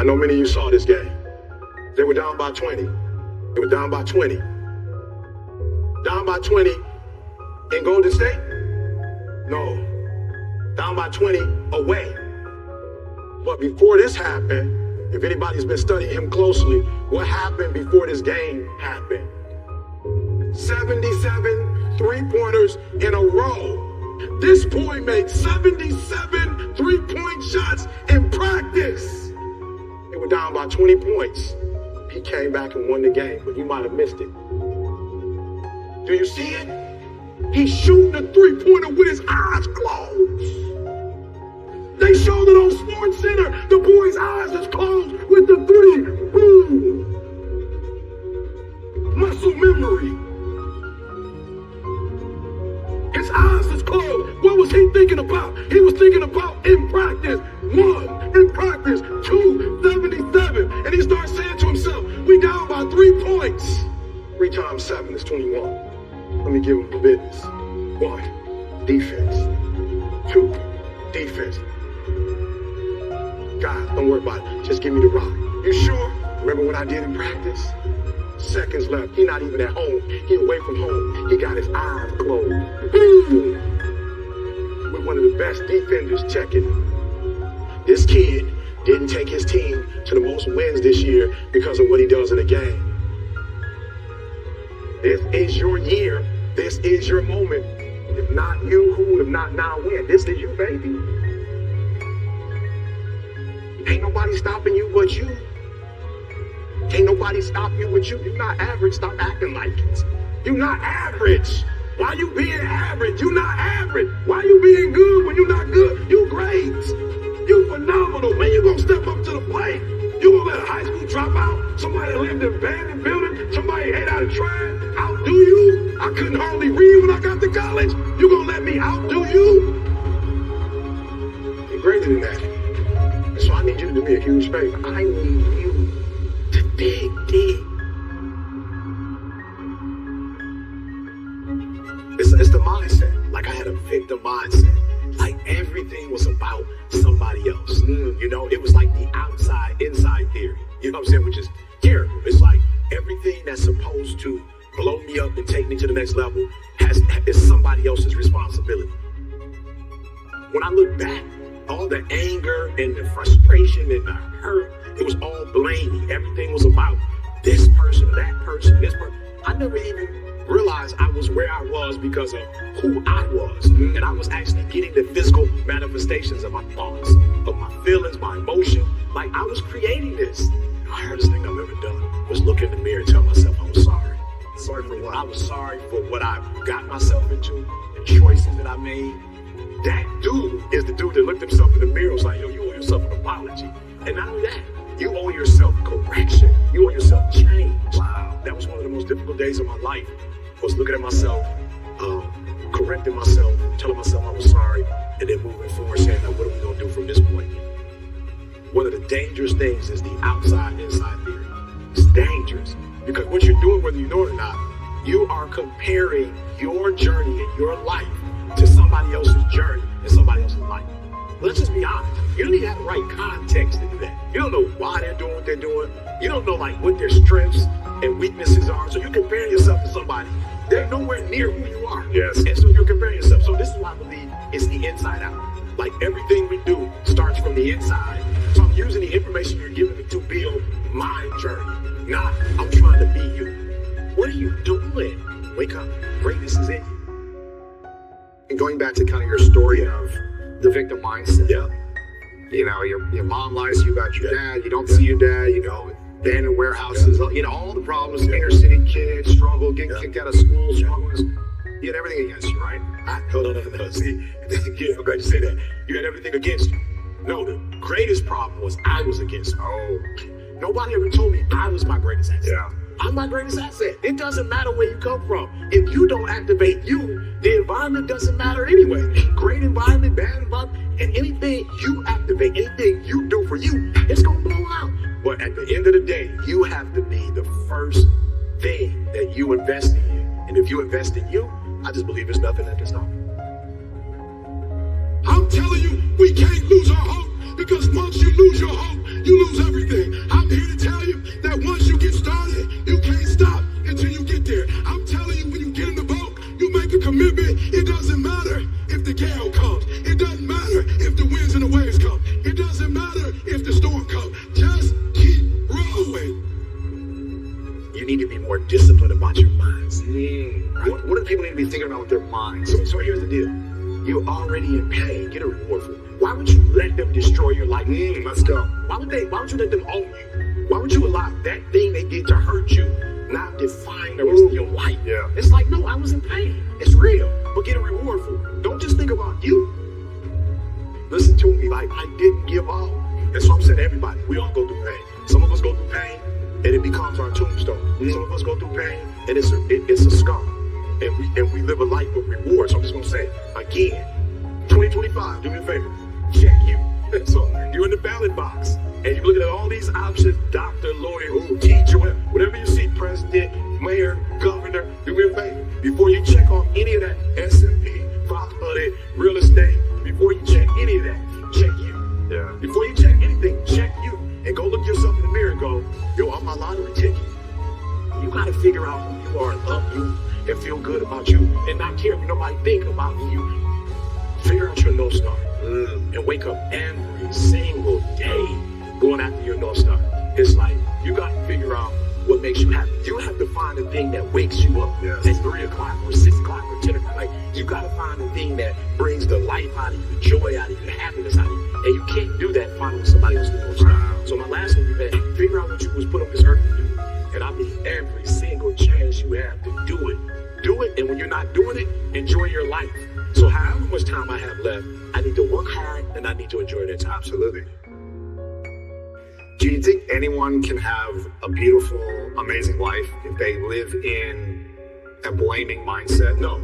know many of you saw this game. They were down by 20. They were down by 20. Down by 20 in Golden State? No. Down by 20 away. But before this happened, if anybody's been studying him closely, what happened before this game happened? 77 three-pointers in a row. This boy made 77 three-point shots in practice. They were down by 20 points. He came back and won the game, but you might have missed it. Do you see it? He's shooting a three-pointer with his eyes closed. They showed it on Sports Center. The boy's eyes is closed with the three. Boom. Muscle memory. His eyes is closed. What was he thinking about? He was thinking about in practice. 1, in practice. 2, 77. And he starts saying to himself, we down by 3 points. 3 times 7 is 21. Let me give him the business. 1, defense. 2, defense. God, don't worry about it. Just give me the rock. You sure? Remember what I did in practice? Seconds left. He not even at home. He away from home. He got his eyes closed. Boom! With one of the best defenders checking. This kid didn't take his team to the most wins this year because of what he does in the game. This is your year. This is your moment. If not you, who would have not now win? This is you, baby. Ain't nobody stopping you but you. Ain't nobody stop you but you. You're not average. Stop acting like it. You're not average. Why you being average? You're not average. Why you being good when you're not good? You great. You phenomenal. When you gonna step up to the plate? You gonna let a high school dropout? Somebody that lived in an abandoned building? Somebody ate out of trash? Outdo you? I couldn't hardly read when I got to college. You gonna let me outdo you? You're greater than that. So I need you to do me a huge favor. I need you to dig deep. It's the mindset. Like I had a victim mindset. Like everything was about somebody else. You know, it was like the outside, inside theory. You know what I'm saying? Which is terrible. It's like everything that's supposed to blow me up and take me to the next level is somebody else's responsibility. When I look back, all the anger and the frustration and the hurt, it was all blaming. Everything was about this person, that person, this person. I never even realized I was where I was because of who I was. And I was actually getting the physical manifestations of my thoughts, of my feelings, my emotion. Like I was creating this. The hardest thing I've ever done was look in the mirror and tell myself I was sorry. Sorry for what? I was sorry for what I got myself into, the choices that I made. That dude is the dude that looked himself in the mirror and was like, yo, you owe yourself an apology. And not only that, you owe yourself correction. You owe yourself change. Wow. That was one of the most difficult days of my life, was looking at myself, correcting myself, telling myself I was sorry, and then moving forward saying, now, what are we going to do from this point? One of the dangerous things is the outside-inside theory. It's dangerous because what you're doing, whether you know it or not, you are comparing your journey and your life to somebody else's journey and somebody else's life. Let's just be honest. You don't even have the right context to do that. You don't know why they're doing what they're doing. You don't know like what their strengths and weaknesses are. So you're comparing yourself to somebody. They're nowhere near who you are. Yes. And so you're comparing yourself. So this is why I believe it's the inside out. Like everything we do starts from the inside. So I'm using the information you're giving me to build my journey. Not I'm trying to be you. What are you doing? Wake up. Greatness is in you. And going back to kind of your story of the victim mindset. Yeah. You know, your mom lies to you about your dad. You don't see your dad. You know, abandoned warehouses. You know, all the problems. Inner city kids struggle, getting kicked out of school, struggles. You had everything against you, right? No. See, I'm glad you say that. You had everything against you. No, the greatest problem was I was against you. Oh. Nobody ever told me I was my greatest asset. Yeah. I'm my greatest asset. It doesn't matter where you come from. If you don't activate you, the environment doesn't matter anyway. Great environment, bad environment, and anything you activate, anything you do for you, it's going to blow out. But at the end of the day, you have to be the first thing that you invest in you. And if you invest in you, I just believe there's nothing that can stop you. I'm telling you, we can't lose our hope. Because once you lose your hope, you lose everything. I'm here to tell you that once you get started, you can't stop until you get there. I'm telling you, when you get in the boat, you make a commitment. It doesn't matter if the gale comes. It doesn't matter if the winds and the waves come. It doesn't matter if the storm comes. Just keep rolling. You need to be more disciplined about your minds. Right? What do people need to be thinking about with their minds? So here's the deal. You're already in pain. Get a reward for it. Why would you let them destroy your life? Let's go. Why would you let them own you? Why would you allow that thing they did to hurt you not define the rest of your life? Yeah. It's like, no, I was in pain. It's real. But get a reward for it. Don't just think about you. Listen to me, like, I didn't give up. That's what I'm saying to everybody. We all go through pain. Some of us go through pain, and it becomes our tombstone. Some of us go through pain, and it's a scar. And we live a life of reward. So I'm just going to say, again, 2025, do me a favor. Check you. So you're in the ballot box, and you're looking at all these options: doctor, lawyer, teacher, whatever you see, president, mayor, governor. Do me a favor. Before you check off any of that, S&P, 500, real estate, before you check any of that, check you. Yeah. Before you check anything, check you. And go look yourself in the mirror and go, yo, I'm my lottery ticket. You got to figure out who you are and love you and feel good about you and not care what nobody think about you. Figure out your North Star and wake up every single day going after your North Star. It's like, you got to figure out what makes you happy. You have to find the thing that wakes you up at 3 o'clock or 6 o'clock or 10 o'clock. Like, you got to find the thing that brings the life out of you, the joy out of you, the happiness out of you. And you can't do that finding somebody else's North Star. So my last one, man, figure out what you was put on this earth to do. And I mean, every single chance you have to do it. Do it, and when you're not doing it, enjoy your life. So however much time I have left, I need to work hard and I need to enjoy that time. Absolutely. Do you think anyone can have a beautiful, amazing life if they live in a blaming mindset? No.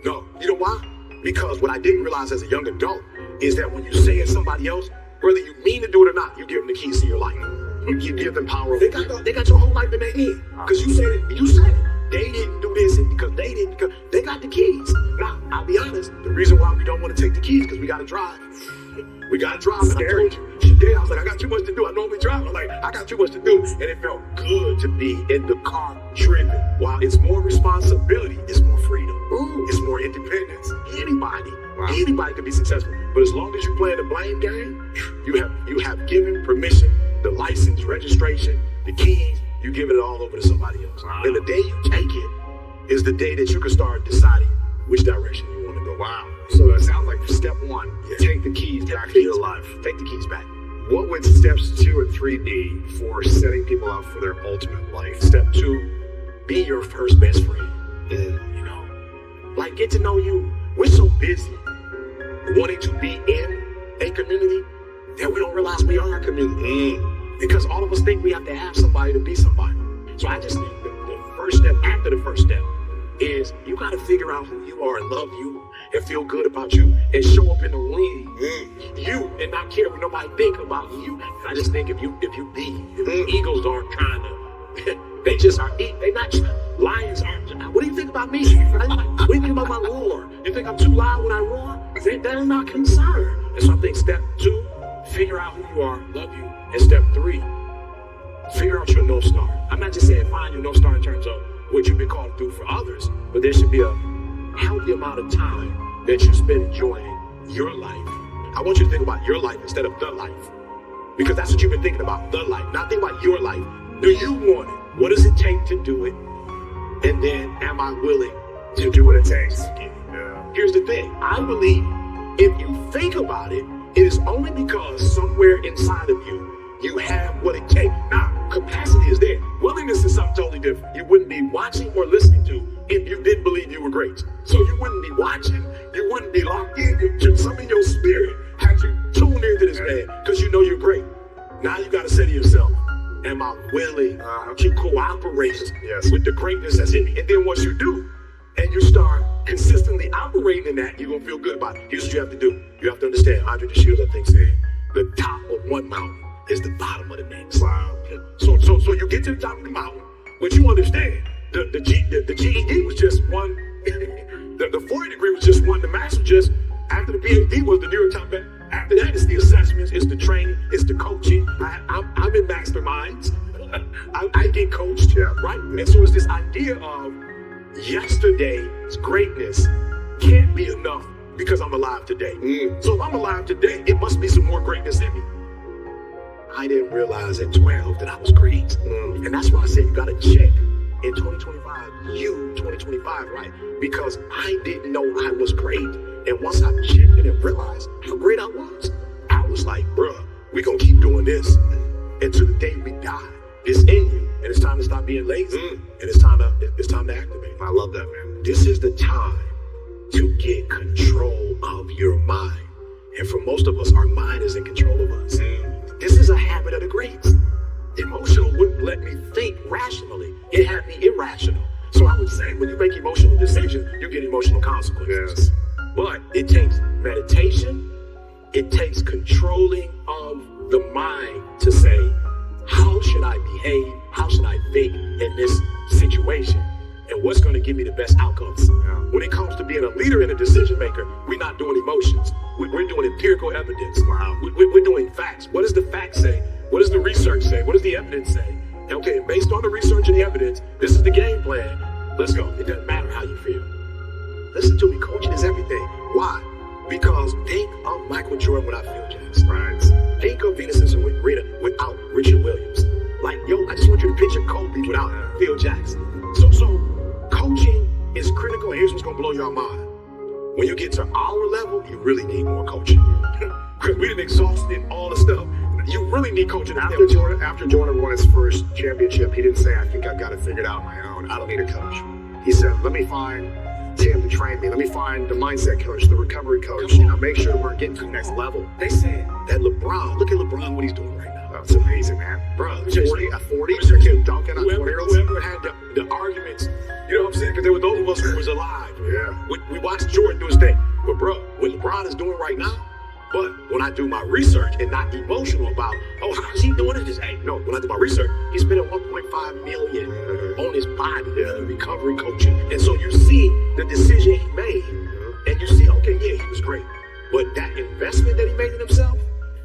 You know why? Because what I didn't realize as a young adult is that when you say it to somebody else, whether you mean to do it or not, you give them the keys to your life. You give them power. They got your whole life in their hand. Because you said it. They didn't do this because they got the keys. Now, I'll be honest, the reason why we don't want to take the keys because we got to drive. We got to drive. And I told you, today I was like, I got too much to do. I normally drive. I'm like, I got too much to do. And it felt good to be in the car driven. While it's more responsibility, it's more freedom. It's more independence. Anybody can be successful. But as long as you play the blame game, you have given permission, the license, registration, the keys. You give it all over to somebody else. Wow. And the day you take it is the day that you can start deciding which direction you want to go. Wow. So it sounds like step 1, take the keys back to your life. Take the keys back. What would steps 2 and 3 be for setting people up for their ultimate life? Step 2, be your first best friend. You know, like get to know you. We're so busy wanting to be in a community that we don't realize we are a community. Because all of us think we have to have somebody to be somebody. So I just think the first step after the first step is you got to figure out who you are and love you and feel good about you and show up in the ring. You and not care what nobody think about you. I just think if eagles aren't trying to, they just are, they not, lions aren't, what do you think about me? What do you think about my roar? You think I'm too loud when I roar? They're not concerned. And so I think step 2, figure out who you are, love you. And step 3, figure out your North Star. I'm not just saying find your North Star in terms of what you've been called to do for others, but there should be a healthy amount of time that you spend enjoying your life. I want you to think about your life instead of the life. Because that's what you've been thinking about, the life. Not think about your life. Do you want it? What does it take to do it? And then am I willing to do what it takes? Here's the thing. I believe if you think about it, it is only because somewhere inside of you, you have what it takes. Now, capacity is there. Willingness is something totally different. You wouldn't be watching or listening to if you didn't believe you were great. So you wouldn't be watching, you wouldn't be locked in. Something in your spirit has you tuned into this man because you know you're great. Now you got to say to yourself, am I willing to cooperate with the greatness that's in me? And then once you do, and you start consistently operating in that, you're going to feel good about it. Here's what you have to do. You have to understand, Andre the Shields, I think, said, the top of one mountain is the bottom of the next. Wow. So you get to the top of the mountain, but you understand, the GED was just one, the 40 degree was just one, the max was just, after the PhD was the New York Times After that, it's the assessments, it's the training, it's the coaching. I'm in masterminds. I get coached, right? And so it's this idea of yesterday's greatness can't be enough because I'm alive today. So if I'm alive today, it must be some more greatness in me. I didn't realize at 12 that I was great. And that's why I said you gotta check in 2025, 2025, right? Because I didn't know I was great. And once I checked it and realized how great I was like, bruh, we gonna keep doing this until the day we die. It's in you, and it's time to stop being lazy, and it's time to activate. I love that, man. This is the time to get control of your mind. And for most of us, our mind is in control of us. This is a habit of the greats. Emotional wouldn't let me think rationally. It had me irrational. So I would say when you make emotional decisions, you get emotional consequences. But it takes meditation. It takes controlling of the mind to say, how should I behave? How should I think in this situation? And what's going to give me the best outcomes? When it comes to being a leader and a decision maker, we're not doing emotions. We're doing empirical evidence. We're doing facts. What does the facts say? What does the research say? What does the evidence say? Okay, based on the research and the evidence, this is the game plan. Let's go. It doesn't matter how you feel. Listen to me, coaching is everything. Why? Because think of Michael Jordan without Phil Jackson. Right. Think of Venus and Serena without Richard Williams. Like, yo, I just want you to picture Kobe without Phil Jackson. So coaching is critical, and here's what's gonna blow your mind. When you get to our level, you really need more coaching. Because we done exhausted all the stuff. You really need coaching. After Jordan won his first championship, he didn't say, I think I've got it figured out on my own. I don't need a coach. He said, let me find Tim to train me. Let me find the mindset coach, the recovery coach. Make sure we're getting to the next level. They said that LeBron, look at LeBron, what he's doing right now. That's amazing, man. Bro, 40, you're dunking on 20-year-olds. Whoever had the arguments, you know what I'm saying? Because there were those of us who was alive. Yeah. We watched Jordan do his thing. But bro, what LeBron is doing right now, but when I do my research and not emotional about, oh, how's he doing it? Just, hey, no, when I do my research, he's spending $1.5 million on his body and recovery coaching. And so you see the decision he made, and you see, okay, yeah, he was great. But that investment that he made in himself,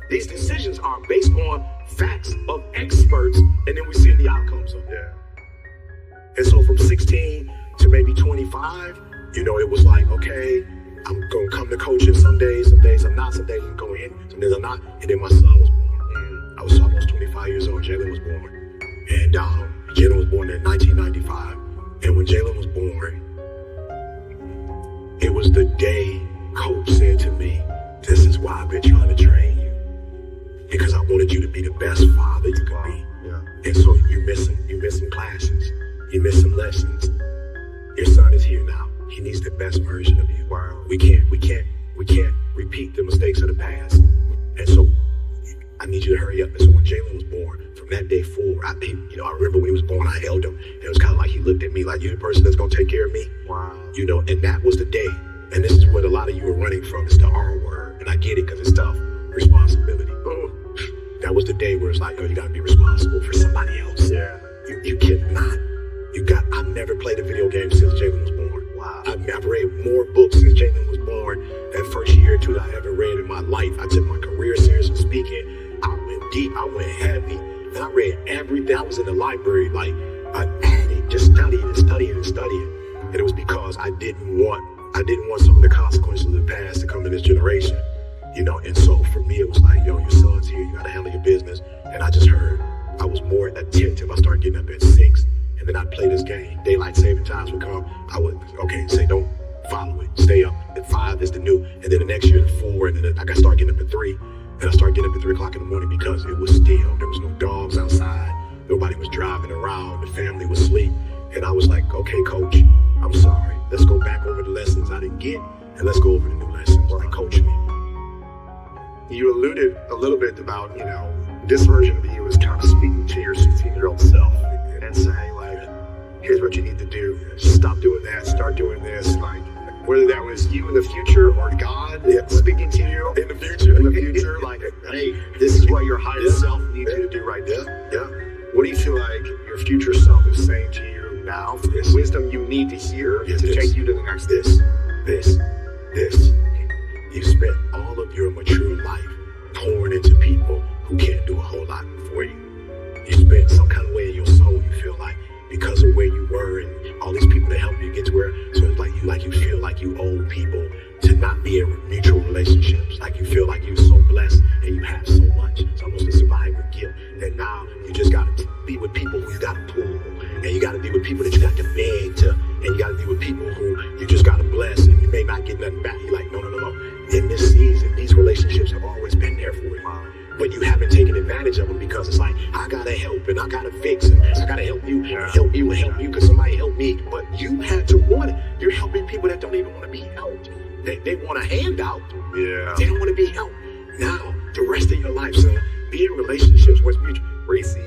these decisions are based on facts of experts, and then we see the outcomes of that. And so from 16 to maybe 25, it was like, okay, I'm going to come to coaching some days I'm not, some days I'm going in, some days I'm not. And then my son was born. I was almost 25 years old. Jalen was born. And Jalen was born in 1995. And when Jalen was born, it was the day coach said to me, this is why I've been trying to train you. Because I wanted you to be the best father you could be. And so you're missing classes. You miss some lessons. Your son is here now. He needs the best version of you. We can't repeat the mistakes of the past. And so I need you to hurry up. And so when Jalen was born, from that day forward, I remember when he was born, I held him. And it was kind of like he looked at me like, you're the person that's gonna take care of me. Wow. And that was the day. And this is what a lot of you are running from. It's the R word. And I get it because it's tough. Responsibility. That was the day where it's like, oh, you gotta be responsible for somebody else. Yeah. You cannot. I've never played a video game since Jalen was born. Wow. I've read more books since Jalen was born. That first year or two that I ever read in my life, I took my career serious in speaking. I went deep, I went heavy, and I read everything. I was in the library like an addict, just studying. And it was because I didn't want some of the consequences of the past to come to this generation. And so for me, it was like, yo, your son's here, you gotta handle your business. And I just heard I was more attentive. I started getting up at 6. And then I'd play this game. Daylight saving times would come. I would, say don't follow it. Stay up. At 5 is the new. And then the next year at 4. And then I got to start getting up at 3. And I started getting up at 3 o'clock in the morning because it was still. There was no dogs outside. Nobody was driving around. The family was asleep. And I was like, okay, coach, I'm sorry. Let's go back over the lessons I didn't get. And let's go over the new lessons. Like, coach me. You alluded a little bit about, this version of you is kind of speaking to your 16-year-old self and saying, like, here's what you need to do. Stop doing that. Start doing this. Like, whether that was you in the future or God speaking to you in the future, like, hey, this is what your higher self needs you to do right now. Yeah. What do you feel like your future self is saying to you now? This wisdom you need to hear to take you to the next this. You spent all of your mature life pouring into people who can't do a whole lot for you. You spent some kind of way in your soul, you feel like, because of where you were and all these people that helped you get to where, so it's like you feel like you owe people to not be in mutual relationships. Like you feel like you're so blessed and you have so much. It's almost a survivor guilt. And now you just gotta be with people who you gotta pull. And you gotta be with people that you got to beg to. And you gotta be with people who you just gotta bless and you may not get nothing back. You're like, no. In this season, these relationships have always been there for you. But you haven't taken advantage of them because it's like, I gotta help and I gotta fix and I gotta help you because somebody helped me. But you had to want it. You're helping people that don't even want to be helped. They want a handout. Yeah. They don't want to be helped. Now, the rest of your life, son, be in relationships where it's mutual. Racy.